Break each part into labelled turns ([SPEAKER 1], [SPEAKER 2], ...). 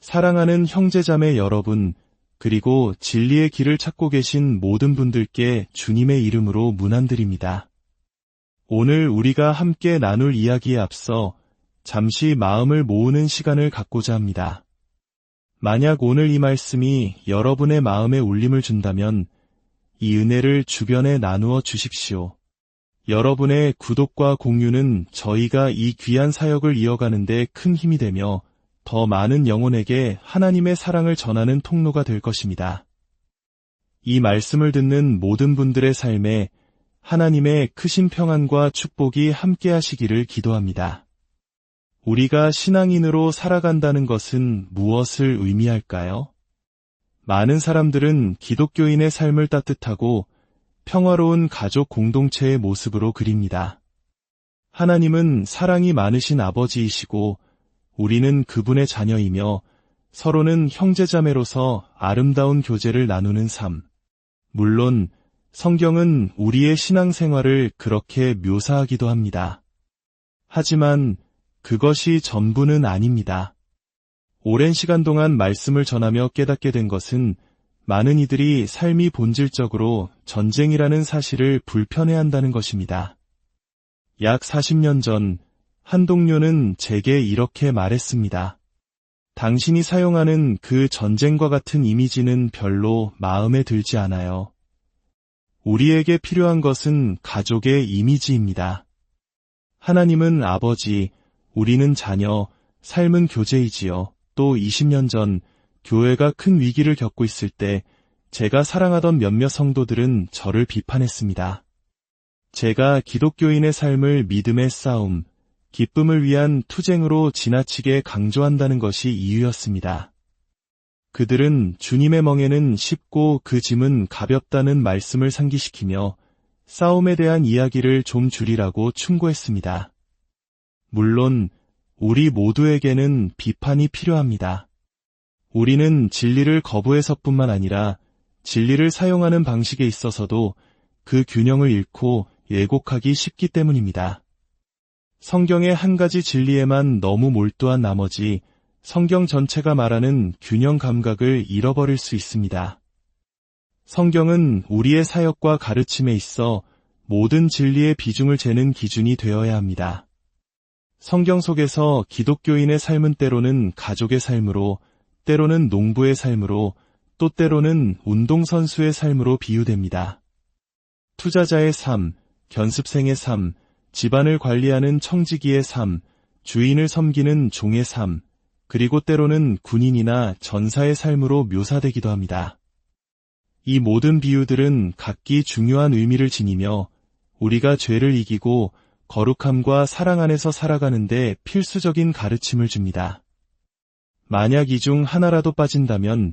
[SPEAKER 1] 사랑하는 형제자매 여러분, 그리고 진리의 길을 찾고 계신 모든 분들께 주님의 이름으로 문안드립니다. 오늘 우리가 함께 나눌 이야기에 앞서 잠시 마음을 모으는 시간을 갖고자 합니다. 만약 오늘 이 말씀이 여러분의 마음에 울림을 준다면 이 은혜를 주변에 나누어 주십시오. 여러분의 구독과 공유는 저희가 이 귀한 사역을 이어가는 데 큰 힘이 되며 더 많은 영혼에게 하나님의 사랑을 전하는 통로가 될 것입니다. 이 말씀을 듣는 모든 분들의 삶에 하나님의 크신 평안과 축복이 함께 하시기를 기도합니다. 우리가 신앙인으로 살아간다는 것은 무엇을 의미할까요? 많은 사람들은 기독교인의 삶을 따뜻하고 평화로운 가족 공동체의 모습으로 그립니다. 하나님은 사랑이 많으신 아버지이시고 우리는 그분의 자녀이며 서로는 형제자매로서 아름다운 교제를 나누는 삶. 물론 성경은 우리의 신앙생활을 그렇게 묘사하기도 합니다. 하지만 그것이 전부는 아닙니다. 오랜 시간 동안 말씀을 전하며 깨닫게 된 것은 많은 이들이 삶이 본질적으로 전쟁이라는 사실을 불편해한다는 것입니다. 약 40년 전 한 동료는 제게 이렇게 말했습니다. 당신이 사용하는 그 전쟁과 같은 이미지는 별로 마음에 들지 않아요. 우리에게 필요한 것은 가족의 이미지입니다. 하나님은 아버지, 우리는 자녀, 삶은 교제이지요. 또 20년 전 교회가 큰 위기를 겪고 있을 때 제가 사랑하던 몇몇 성도들은 저를 비판했습니다. 제가 기독교인의 삶을 믿음의 싸움, 기쁨을 위한 투쟁으로 지나치게 강조한다는 것이 이유였습니다. 그들은 주님의 멍에는 쉽고 그 짐은 가볍다는 말씀을 상기시키며 싸움에 대한 이야기를 좀 줄이라고 충고했습니다. 물론 우리 모두에게는 비판이 필요합니다. 우리는 진리를 거부해서뿐만 아니라 진리를 사용하는 방식에 있어서도 그 균형을 잃고 왜곡하기 쉽기 때문입니다. 성경의 한 가지 진리에만 너무 몰두한 나머지 성경 전체가 말하는 균형 감각을 잃어버릴 수 있습니다. 성경은 우리의 사역과 가르침에 있어 모든 진리의 비중을 재는 기준이 되어야 합니다. 성경 속에서 기독교인의 삶은 때로는 가족의 삶으로, 때로는 농부의 삶으로, 또 때로는 운동선수의 삶으로 비유됩니다. 투자자의 삶, 견습생의 삶, 집안을 관리하는 청지기의 삶, 주인을 섬기는 종의 삶, 그리고 때로는 군인이나 전사의 삶으로 묘사되기도 합니다. 이 모든 비유들은 각기 중요한 의미를 지니며 우리가 죄를 이기고 거룩함과 사랑 안에서 살아가는데 필수적인 가르침을 줍니다. 만약 이 중 하나라도 빠진다면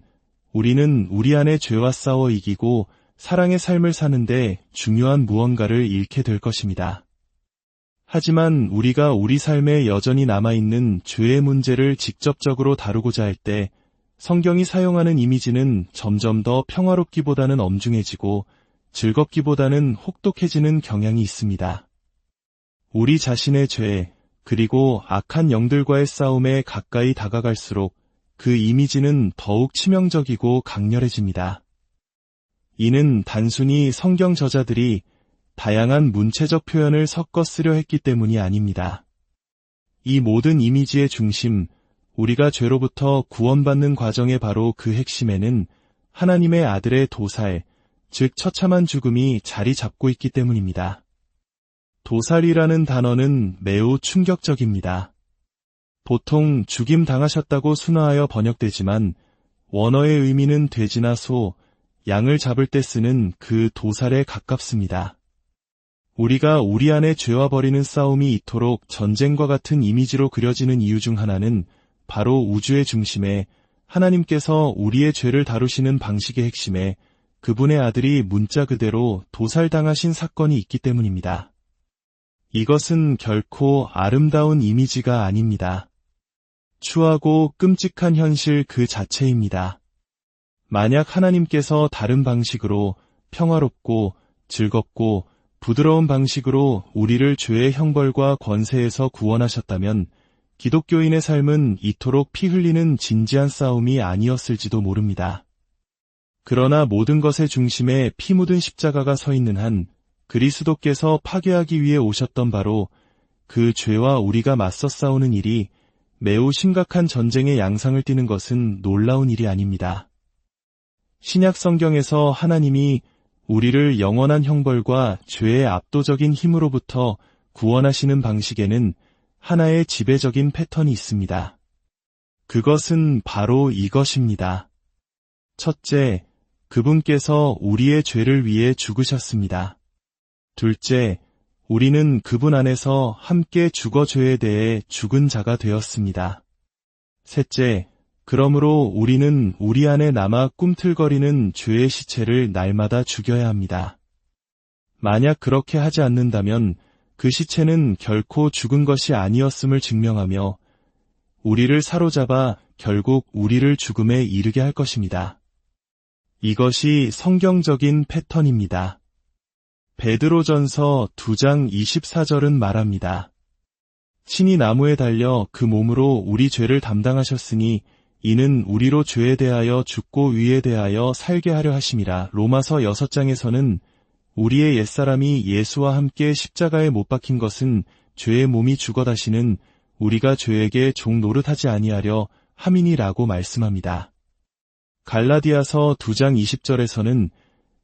[SPEAKER 1] 우리는 우리 안에 죄와 싸워 이기고 사랑의 삶을 사는데 중요한 무언가를 잃게 될 것입니다. 하지만 우리가 우리 삶에 여전히 남아있는 죄의 문제를 직접적으로 다루고자 할 때 성경이 사용하는 이미지는 점점 더 평화롭기보다는 엄중해지고 즐겁기보다는 혹독해지는 경향이 있습니다. 우리 자신의 죄, 그리고 악한 영들과의 싸움에 가까이 다가갈수록 그 이미지는 더욱 치명적이고 강렬해집니다. 이는 단순히 성경 저자들이 다양한 문체적 표현을 섞어 쓰려 했기 때문이 아닙니다. 이 모든 이미지의 중심, 우리가 죄로부터 구원받는 과정의 바로 그 핵심에는 하나님의 아들의 도살, 즉 처참한 죽음이 자리 잡고 있기 때문입니다. 도살이라는 단어는 매우 충격적입니다. 보통 죽임 당하셨다고 순화하여 번역되지만 원어의 의미는 돼지나 소, 양을 잡을 때 쓰는 그 도살에 가깝습니다. 우리가 우리 안에 죄와 벌이는 싸움이 이토록 전쟁과 같은 이미지로 그려지는 이유 중 하나는 바로 우주의 중심에 하나님께서 우리의 죄를 다루시는 방식의 핵심에 그분의 아들이 문자 그대로 도살당하신 사건이 있기 때문입니다. 이것은 결코 아름다운 이미지가 아닙니다. 추하고 끔찍한 현실 그 자체입니다. 만약 하나님께서 다른 방식으로 평화롭고 즐겁고 부드러운 방식으로 우리를 죄의 형벌과 권세에서 구원하셨다면 기독교인의 삶은 이토록 피 흘리는 진지한 싸움이 아니었을지도 모릅니다. 그러나 모든 것의 중심에 피 묻은 십자가가 서 있는 한 그리스도께서 파괴하기 위해 오셨던 바로 그 죄와 우리가 맞서 싸우는 일이 매우 심각한 전쟁의 양상을 띠는 것은 놀라운 일이 아닙니다. 신약 성경에서 하나님이 우리를 영원한 형벌과 죄의 압도적인 힘으로부터 구원하시는 방식에는 하나의 지배적인 패턴이 있습니다. 그것은 바로 이것입니다. 첫째, 그분께서 우리의 죄를 위해 죽으셨습니다. 둘째, 우리는 그분 안에서 함께 죽어 죄에 대해 죽은 자가 되었습니다. 셋째, 그러므로 우리는 우리 안에 남아 꿈틀거리는 죄의 시체를 날마다 죽여야 합니다. 만약 그렇게 하지 않는다면 그 시체는 결코 죽은 것이 아니었음을 증명하며 우리를 사로잡아 결국 우리를 죽음에 이르게 할 것입니다. 이것이 성경적인 패턴입니다. 베드로전서 2장 24절은 말합니다. 신이 나무에 달려 그 몸으로 우리 죄를 담당하셨으니 이는 우리로 죄에 대하여 죽고 의에 대하여 살게 하려 하심이라. 로마서 6장에서는 우리의 옛사람이 예수와 함께 십자가에 못 박힌 것은 죄의 몸이 죽어 다시는 우리가 죄에게 종 노릇하지 아니하려 함이니라고 말씀합니다. 갈라디아서 2장 20절에서는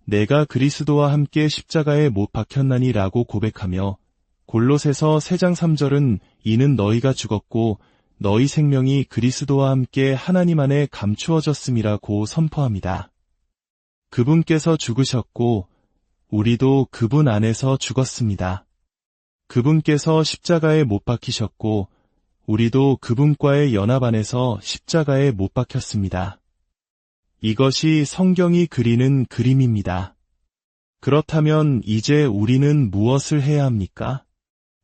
[SPEAKER 1] 내가 그리스도와 함께 십자가에 못 박혔나니 라고 고백하며 골로새서 3장 3절은 이는 너희가 죽었고 너희 생명이 그리스도와 함께 하나님 안에 감추어졌음이라고 선포합니다. 그분께서 죽으셨고 우리도 그분 안에서 죽었습니다. 그분께서 십자가에 못 박히셨고 우리도 그분과의 연합 안에서 십자가에 못 박혔습니다. 이것이 성경이 그리는 그림입니다. 그렇다면 이제 우리는 무엇을 해야 합니까?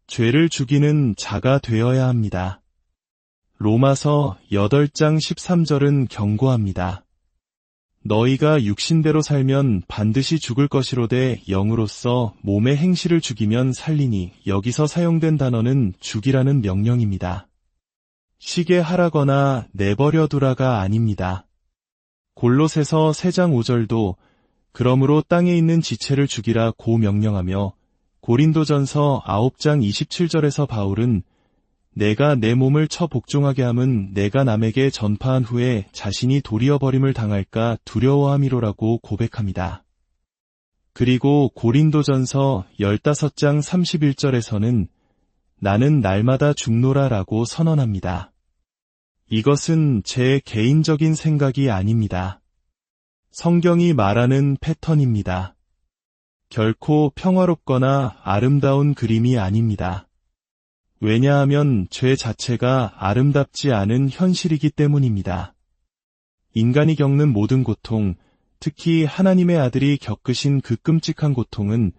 [SPEAKER 1] 죄를 죽이는 자가 되어야 합니다. 로마서 8장 13절은 경고합니다. 너희가 육신대로 살면 반드시 죽을 것이로되 영으로서 몸의 행실을 죽이면 살리니. 여기서 사용된 단어는 죽이라는 명령입니다. 쉬게 하라거나 내버려 두라가 아닙니다. 골로새서 3장 5절도 그러므로 땅에 있는 지체를 죽이라고 명령하며 고린도전서 9장 27절에서 바울은 내가 내 몸을 쳐 복종하게 함은 내가 남에게 전파한 후에 자신이 도리어 버림을 당할까 두려워함이로라고 고백합니다. 그리고 고린도전서 15장 31절에서는 나는 날마다 죽노라라고 선언합니다. 이것은 제 개인적인 생각이 아닙니다. 성경이 말하는 패턴입니다. 결코 평화롭거나 아름다운 그림이 아닙니다. 왜냐하면 죄 자체가 아름답지 않은 현실이기 때문입니다. 인간이 겪는 모든 고통, 특히 하나님의 아들이 겪으신 그 끔찍한 고통은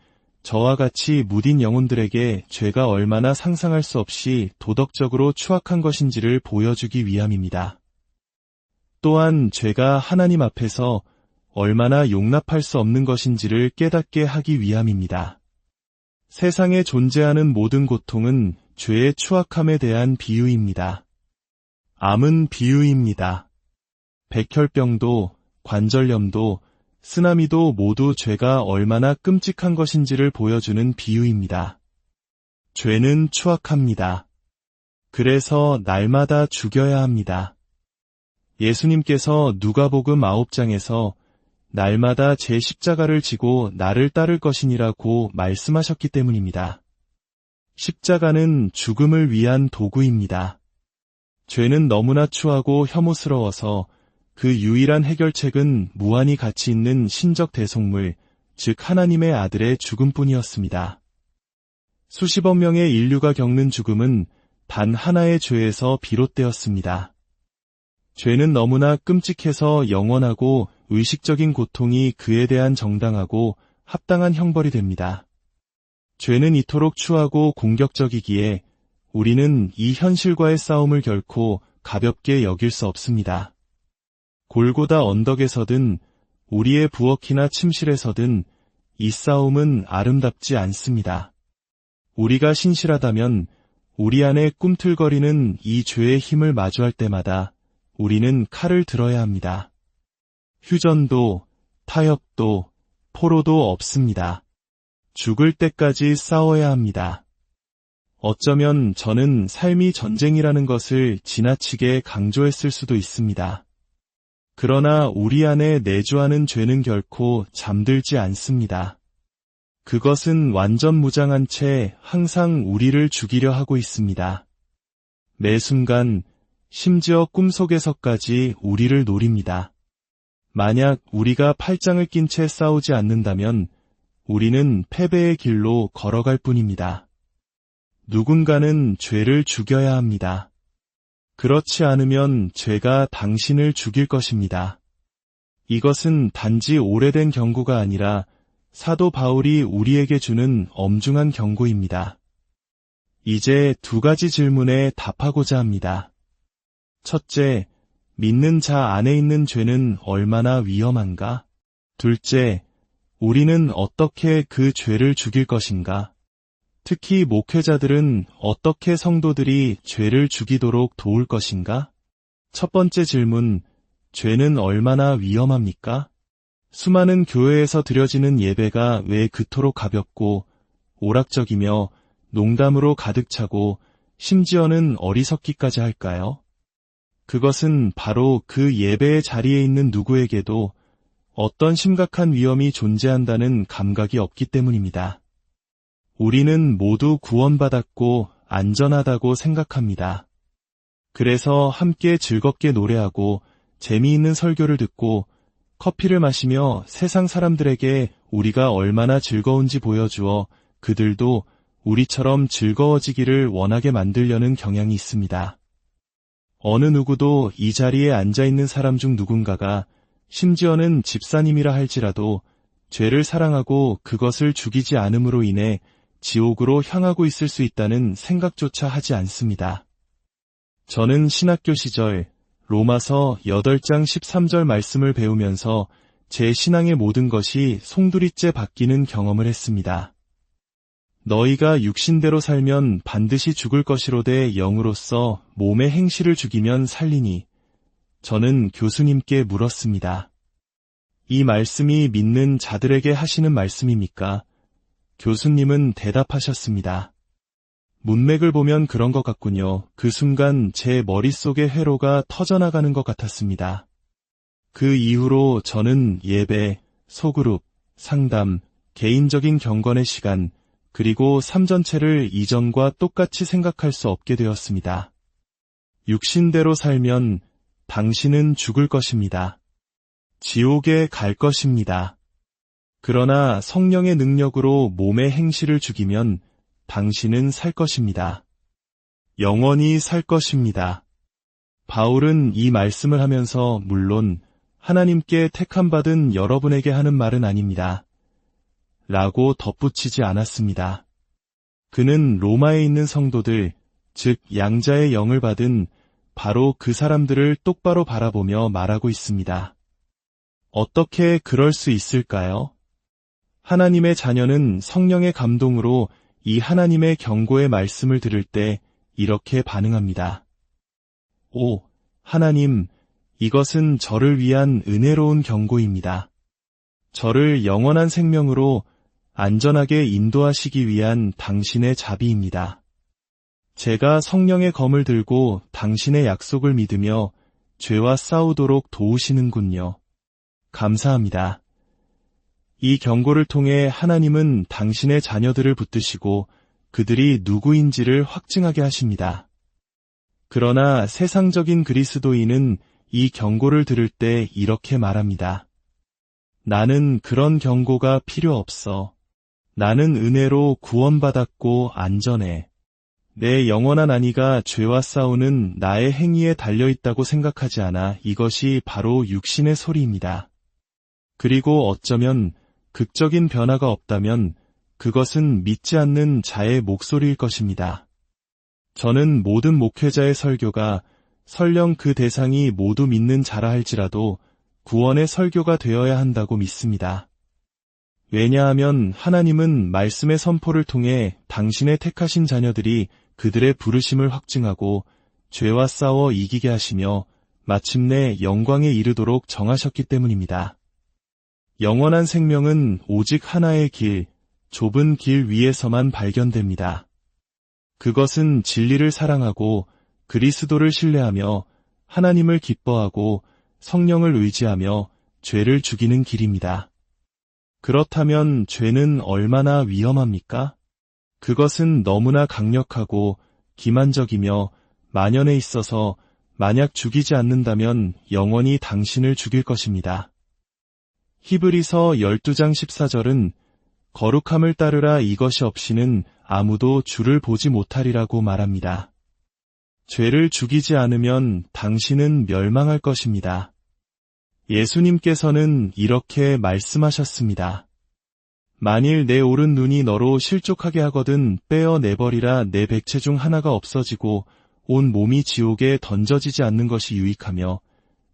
[SPEAKER 1] 저와 같이 무딘 영혼들에게 죄가 얼마나 상상할 수 없이 도덕적으로 추악한 것인지를 보여주기 위함입니다. 또한 죄가 하나님 앞에서 얼마나 용납할 수 없는 것인지를 깨닫게 하기 위함입니다. 세상에 존재하는 모든 고통은 죄의 추악함에 대한 비유입니다. 암은 비유입니다. 백혈병도, 관절염도, 쓰나미도 모두 죄가 얼마나 끔찍한 것인지를 보여주는 비유입니다. 죄는 추악합니다. 그래서 날마다 죽여야 합니다. 예수님께서 누가복음 9장에서 날마다 제 십자가를 지고 나를 따를 것이니라고 말씀하셨기 때문입니다. 십자가는 죽음을 위한 도구입니다. 죄는 너무나 추하고 혐오스러워서 그 유일한 해결책은 무한히 가치 있는 신적 대속물, 즉 하나님의 아들의 죽음뿐이었습니다. 수십억 명의 인류가 겪는 죽음은 단 하나의 죄에서 비롯되었습니다. 죄는 너무나 끔찍해서 영원하고 의식적인 고통이 그에 대한 정당하고 합당한 형벌이 됩니다. 죄는 이토록 추하고 공격적이기에 우리는 이 현실과의 싸움을 결코 가볍게 여길 수 없습니다. 골고다 언덕에서든 우리의 부엌이나 침실에서든 이 싸움은 아름답지 않습니다. 우리가 신실하다면 우리 안에 꿈틀거리는 이 죄의 힘을 마주할 때마다 우리는 칼을 들어야 합니다. 휴전도, 타협도, 포로도 없습니다. 죽을 때까지 싸워야 합니다. 어쩌면 저는 삶이 전쟁이라는 것을 지나치게 강조했을 수도 있습니다. 그러나 우리 안에 내주하는 죄는 결코 잠들지 않습니다. 그것은 완전 무장한 채 항상 우리를 죽이려 하고 있습니다. 매 순간, 심지어 꿈속에서까지 우리를 노립니다. 만약 우리가 팔짱을 낀 채 싸우지 않는다면 우리는 패배의 길로 걸어갈 뿐입니다. 누군가는 죄를 죽여야 합니다. 그렇지 않으면 죄가 당신을 죽일 것입니다. 이것은 단지 오래된 경고가 아니라 사도 바울이 우리에게 주는 엄중한 경고입니다. 이제 두 가지 질문에 답하고자 합니다. 첫째, 믿는 자 안에 있는 죄는 얼마나 위험한가? 둘째, 우리는 어떻게 그 죄를 죽일 것인가? 특히 목회자들은 어떻게 성도들이 죄를 죽이도록 도울 것인가? 첫 번째 질문, 죄는 얼마나 위험합니까? 수많은 교회에서 드려지는 예배가 왜 그토록 가볍고 오락적이며 농담으로 가득 차고 심지어는 어리석기까지 할까요? 그것은 바로 그 예배의 자리에 있는 누구에게도 어떤 심각한 위험이 존재한다는 감각이 없기 때문입니다. 우리는 모두 구원받았고 안전하다고 생각합니다. 그래서 함께 즐겁게 노래하고 재미있는 설교를 듣고 커피를 마시며 세상 사람들에게 우리가 얼마나 즐거운지 보여주어 그들도 우리처럼 즐거워지기를 원하게 만들려는 경향이 있습니다. 어느 누구도 이 자리에 앉아있는 사람 중 누군가가 심지어는 집사님이라 할지라도 죄를 사랑하고 그것을 죽이지 않음으로 인해 지옥으로 향하고 있을 수 있다는 생각조차 하지 않습니다. 저는 신학교 시절 로마서 8장 13절 말씀을 배우면서 제 신앙의 모든 것이 송두리째 바뀌는 경험을 했습니다. 너희가 육신대로 살면 반드시 죽을 것이로되 영으로서 몸의 행실을 죽이면 살리니. 저는 교수님께 물었습니다. 이 말씀이 믿는 자들에게 하시는 말씀입니까? 교수님은 대답하셨습니다. 문맥을 보면 그런 것 같군요. 그 순간 제 머릿속의 회로가 터져나가는 것 같았습니다. 그 이후로 저는 예배, 소그룹, 상담, 개인적인 경건의 시간, 그리고 삶 전체를 이전과 똑같이 생각할 수 없게 되었습니다. 육신대로 살면 당신은 죽을 것입니다. 지옥에 갈 것입니다. 그러나 성령의 능력으로 몸의 행실을 죽이면 당신은 살 것입니다. 영원히 살 것입니다. 바울은 이 말씀을 하면서 물론 하나님께 택함받은 여러분에게 하는 말은 아닙니다. 라고 덧붙이지 않았습니다. 그는 로마에 있는 성도들, 즉 양자의 영을 받은 바로 그 사람들을 똑바로 바라보며 말하고 있습니다. 어떻게 그럴 수 있을까요? 하나님의 자녀는 성령의 감동으로 이 하나님의 경고의 말씀을 들을 때 이렇게 반응합니다. 오, 하나님, 이것은 저를 위한 은혜로운 경고입니다. 저를 영원한 생명으로 안전하게 인도하시기 위한 당신의 자비입니다. 제가 성령의 검을 들고 당신의 약속을 믿으며 죄와 싸우도록 도우시는군요. 감사합니다. 이 경고를 통해 하나님은 당신의 자녀들을 붙드시고 그들이 누구인지를 확증하게 하십니다. 그러나 세상적인 그리스도인은 이 경고를 들을 때 이렇게 말합니다. 나는 그런 경고가 필요 없어. 나는 은혜로 구원받았고 안전해. 내 영원한 안위가 죄와 싸우는 나의 행위에 달려있다고 생각하지 않아. 이것이 바로 육신의 소리입니다. 그리고 어쩌면 극적인 변화가 없다면 그것은 믿지 않는 자의 목소리일 것입니다. 저는 모든 목회자의 설교가 설령 그 대상이 모두 믿는 자라 할지라도 구원의 설교가 되어야 한다고 믿습니다. 왜냐하면 하나님은 말씀의 선포를 통해 당신의 택하신 자녀들이 그들의 부르심을 확증하고 죄와 싸워 이기게 하시며 마침내 영광에 이르도록 정하셨기 때문입니다. 영원한 생명은 오직 하나의 길, 좁은 길 위에서만 발견됩니다. 그것은 진리를 사랑하고 그리스도를 신뢰하며 하나님을 기뻐하고 성령을 의지하며 죄를 죽이는 길입니다. 그렇다면 죄는 얼마나 위험합니까? 그것은 너무나 강력하고 기만적이며 만연해 있어서 만약 죽이지 않는다면 영원히 당신을 죽일 것입니다. 히브리서 12장 14절은 거룩함을 따르라 이것이 없이는 아무도 주를 보지 못하리라고 말합니다. 죄를 죽이지 않으면 당신은 멸망할 것입니다. 예수님께서는 이렇게 말씀하셨습니다. 만일 내 오른 눈이 너로 실족하게 하거든 빼어내버리라. 내 백체 중 하나가 없어지고 온 몸이 지옥에 던져지지 않는 것이 유익하며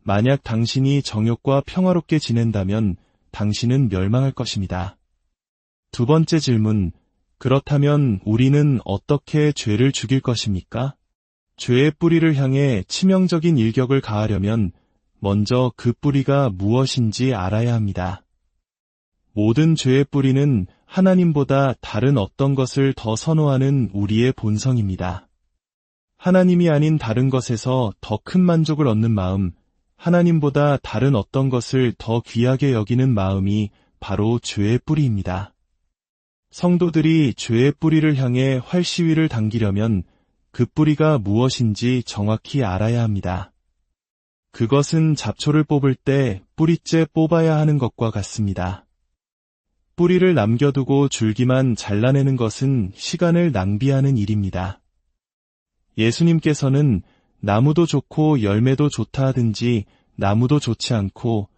[SPEAKER 1] 만약 당신이 정욕과 평화롭게 지낸다면 당신은 멸망할 것입니다. 두 번째 질문, 그렇다면 우리는 어떻게 죄를 죽일 것입니까? 죄의 뿌리를 향해 치명적인 일격을 가하려면 먼저 그 뿌리가 무엇인지 알아야 합니다. 모든 죄의 뿌리는 하나님보다 다른 어떤 것을 더 선호하는 우리의 본성입니다. 하나님이 아닌 다른 것에서 더 큰 만족을 얻는 마음, 하나님보다 다른 어떤 것을 더 귀하게 여기는 마음이 바로 죄의 뿌리입니다. 성도들이 죄의 뿌리를 향해 활시위를 당기려면 그 뿌리가 무엇인지 정확히 알아야 합니다. 그것은 잡초를 뽑을 때 뿌리째 뽑아야 하는 것과 같습니다. 뿌리를 남겨두고 줄기만 잘라내는 것은 시간을 낭비하는 일입니다. 예수님께서는 나무도 좋고 열매도 좋다 하든지 나무도 좋지 않고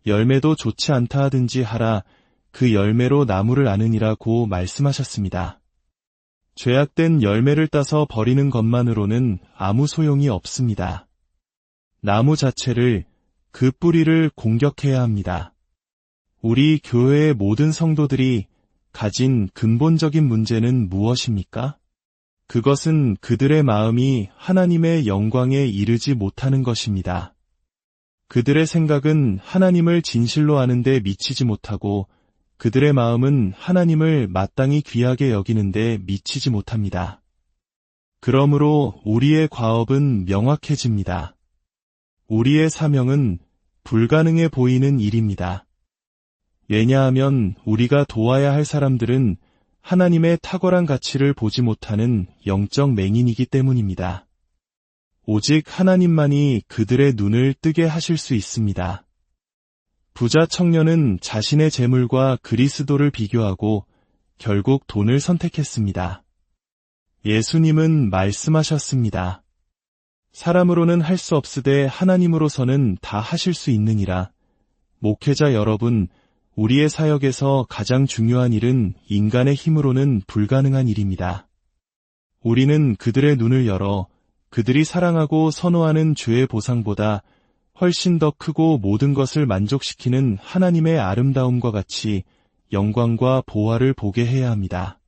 [SPEAKER 1] 열매도 좋지 않다 하든지 하라. 그 열매로 나무를 아느니라고 말씀하셨습니다. 죄악된 열매를 따서 버리는 것만으로는 아무 소용이 없습니다. 나무 자체를, 그 뿌리를 공격해야 합니다. 우리 교회의 모든 성도들이 가진 근본적인 문제는 무엇입니까? 그것은 그들의 마음이 하나님의 영광에 이르지 못하는 것입니다. 그들의 생각은 하나님을 진실로 아는 데 미치지 못하고 그들의 마음은 하나님을 마땅히 귀하게 여기는데 미치지 못합니다. 그러므로 우리의 과업은 명확해집니다. 우리의 사명은 불가능해 보이는 일입니다. 왜냐하면 우리가 도와야 할 사람들은 하나님의 탁월한 가치를 보지 못하는 영적 맹인이기 때문입니다. 오직 하나님만이 그들의 눈을 뜨게 하실 수 있습니다. 부자 청년은 자신의 재물과 그리스도를 비교하고 결국 돈을 선택했습니다. 예수님은 말씀하셨습니다. 사람으로는 할 수 없으되 하나님으로서는 다 하실 수 있느니라. 목회자 여러분, 우리의 사역에서 가장 중요한 일은 인간의 힘으로는 불가능한 일입니다. 우리는 그들의 눈을 열어 그들이 사랑하고 선호하는 죄의 보상보다 훨씬 더 크고 모든 것을 만족시키는 하나님의 아름다움과 같이 영광과 보화를 보게 해야 합니다.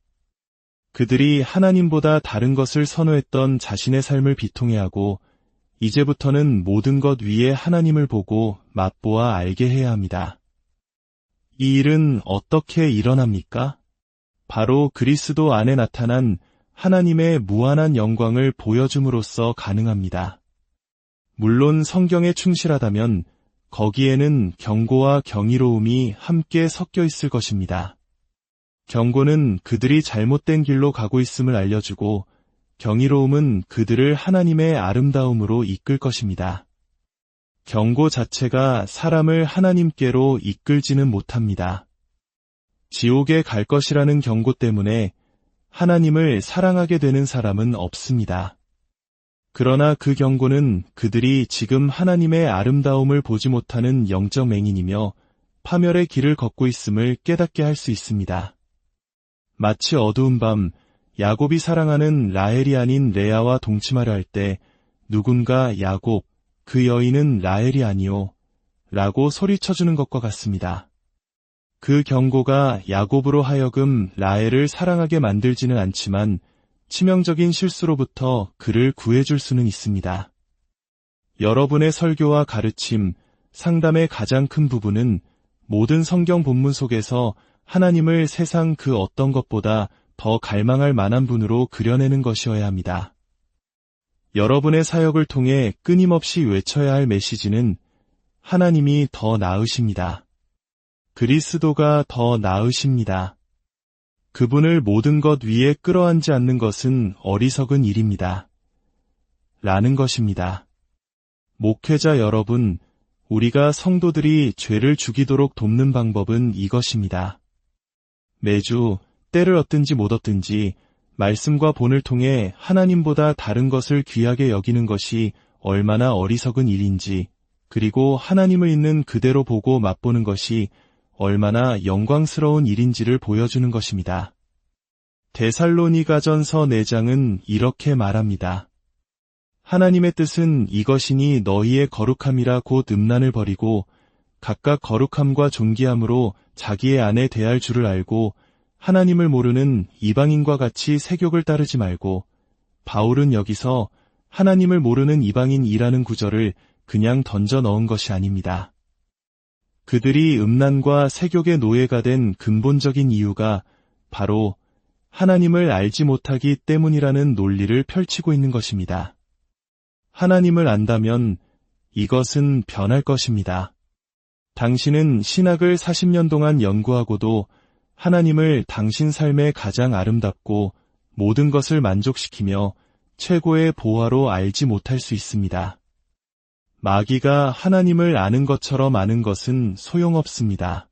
[SPEAKER 1] 그들이 하나님보다 다른 것을 선호했던 자신의 삶을 비통해하고 이제부터는 모든 것 위에 하나님을 보고 맛보아 알게 해야 합니다. 이 일은 어떻게 일어납니까? 바로 그리스도 안에 나타난 하나님의 무한한 영광을 보여줌으로써 가능합니다. 물론 성경에 충실하다면 거기에는 경고와 경이로움이 함께 섞여 있을 것입니다. 경고는 그들이 잘못된 길로 가고 있음을 알려주고 경이로움은 그들을 하나님의 아름다움으로 이끌 것입니다. 경고 자체가 사람을 하나님께로 이끌지는 못합니다. 지옥에 갈 것이라는 경고 때문에 하나님을 사랑하게 되는 사람은 없습니다. 그러나 그 경고는 그들이 지금 하나님의 아름다움을 보지 못하는 영적 맹인이며 파멸의 길을 걷고 있음을 깨닫게 할 수 있습니다. 마치 어두운 밤 야곱이 사랑하는 라헬이 아닌 레아와 동침하려 할 때 누군가 야곱, 그 여인은 라헬이 아니오 라고 소리쳐주는 것과 같습니다. 그 경고가 야곱으로 하여금 라헬을 사랑하게 만들지는 않지만 치명적인 실수로부터 그를 구해줄 수는 있습니다. 여러분의 설교와 가르침, 상담의 가장 큰 부분은 모든 성경 본문 속에서 하나님을 세상 그 어떤 것보다 더 갈망할 만한 분으로 그려내는 것이어야 합니다. 여러분의 사역을 통해 끊임없이 외쳐야 할 메시지는 하나님이 더 나으십니다. 그리스도가 더 나으십니다. 그분을 모든 것 위에 끌어안지 않는 것은 어리석은 일입니다. 라는 것입니다. 목회자 여러분, 우리가 성도들이 죄를 죽이도록 돕는 방법은 이것입니다. 매주 때를 얻든지 못 얻든지 말씀과 본을 통해 하나님보다 다른 것을 귀하게 여기는 것이 얼마나 어리석은 일인지, 그리고 하나님을 있는 그대로 보고 맛보는 것이 얼마나 영광스러운 일인지를 보여주는 것입니다. 데살로니가전서 4장은 이렇게 말합니다. 하나님의 뜻은 이것이니 너희의 거룩함이라 곧 음란을 버리고 각각 거룩함과 존귀함으로 자기의 안에 대할 줄을 알고 하나님을 모르는 이방인과 같이 세욕을 따르지 말고, 바울은 여기서 하나님을 모르는 이방인이라는 구절을 그냥 던져 넣은 것이 아닙니다. 그들이 음란과 세욕의 노예가 된 근본적인 이유가 바로 하나님을 알지 못하기 때문이라는 논리를 펼치고 있는 것입니다. 하나님을 안다면 이것은 변할 것입니다. 당신은 신학을 40년 동안 연구하고도 하나님을 당신 삶의 가장 아름답고 모든 것을 만족시키며 최고의 보화로 알지 못할 수 있습니다. 마귀가 하나님을 아는 것처럼 아는 것은 소용없습니다.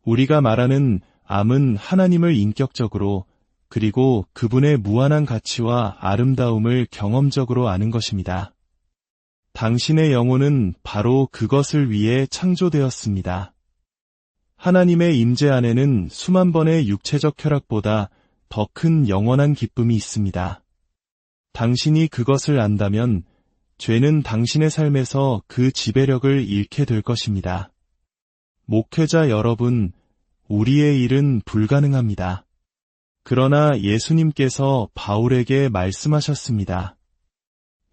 [SPEAKER 1] 우리가 말하는 암은 하나님을 인격적으로, 그리고 그분의 무한한 가치와 아름다움을 경험적으로 아는 것입니다. 당신의 영혼은 바로 그것을 위해 창조되었습니다. 하나님의 임재 안에는 수만 번의 육체적 쾌락보다 더 큰 영원한 기쁨이 있습니다. 당신이 그것을 안다면 죄는 당신의 삶에서 그 지배력을 잃게 될 것입니다. 목회자 여러분, 우리의 일은 불가능합니다. 그러나 예수님께서 바울에게 말씀하셨습니다.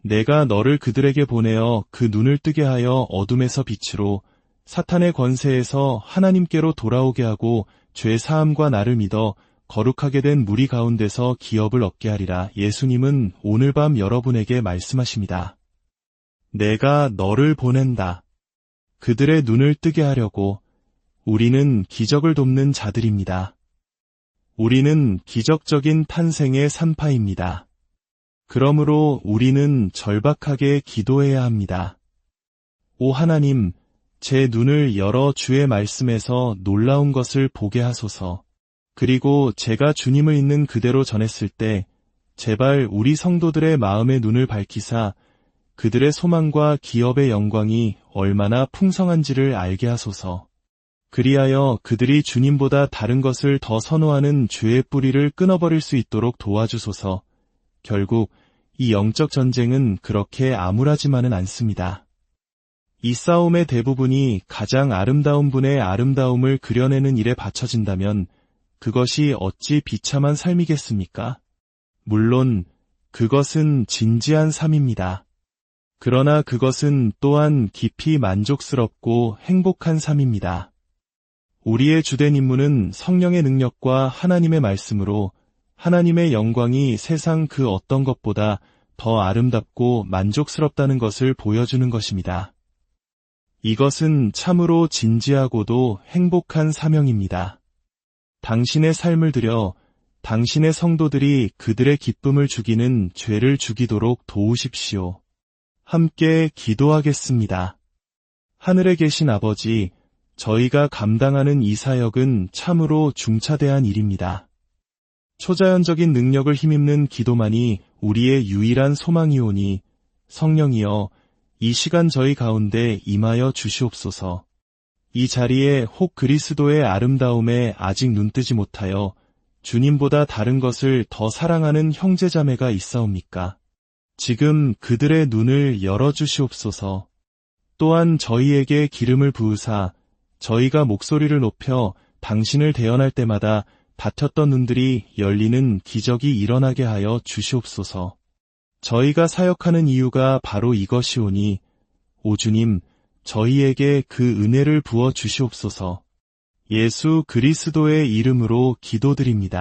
[SPEAKER 1] 내가 너를 그들에게 보내어 그 눈을 뜨게 하여 어둠에서 빛으로, 사탄의 권세에서 하나님께로 돌아오게 하고 죄 사함과 나를 믿어 거룩하게 된 무리 가운데서 기업을 얻게 하리라. 예수님은 오늘 밤 여러분에게 말씀하십니다. 내가 너를 보낸다. 그들의 눈을 뜨게 하려고. 우리는 기적을 돕는 자들입니다. 우리는 기적적인 탄생의 산파입니다. 그러므로 우리는 절박하게 기도해야 합니다. 오 하나님, 제 눈을 열어 주의 말씀에서 놀라운 것을 보게 하소서. 그리고 제가 주님을 있는 그대로 전했을 때 제발 우리 성도들의 마음의 눈을 밝히사 그들의 소망과 기업의 영광이 얼마나 풍성한지를 알게 하소서. 그리하여 그들이 주님보다 다른 것을 더 선호하는 죄의 뿌리를 끊어버릴 수 있도록 도와주소서. 결국 이 영적 전쟁은 그렇게 암울하지만은 않습니다. 이 싸움의 대부분이 가장 아름다운 분의 아름다움을 그려내는 일에 바쳐진다면 그것이 어찌 비참한 삶이겠습니까? 물론 그것은 진지한 삶입니다. 그러나 그것은 또한 깊이 만족스럽고 행복한 삶입니다. 우리의 주된 임무는 성령의 능력과 하나님의 말씀으로 하나님의 영광이 세상 그 어떤 것보다 더 아름답고 만족스럽다는 것을 보여주는 것입니다. 이것은 참으로 진지하고도 행복한 사명입니다. 당신의 삶을 들여 당신의 성도들이 그들의 기쁨을 죽이는 죄를 죽이도록 도우십시오. 함께 기도하겠습니다. 하늘에 계신 아버지, 저희가 감당하는 이 사역은 참으로 중차대한 일입니다. 초자연적인 능력을 힘입는 기도만이 우리의 유일한 소망이오니 성령이여 이 시간 저희 가운데 임하여 주시옵소서. 이 자리에 혹 그리스도의 아름다움에 아직 눈뜨지 못하여 주님보다 다른 것을 더 사랑하는 형제자매가 있사옵니까? 지금 그들의 눈을 열어주시옵소서. 또한 저희에게 기름을 부으사 저희가 목소리를 높여 당신을 대언할 때마다 닫혔던 눈들이 열리는 기적이 일어나게 하여 주시옵소서. 저희가 사역하는 이유가 바로 이것이오니 오 주님, 저희에게 그 은혜를 부어 주시옵소서. 예수 그리스도의 이름으로 기도드립니다.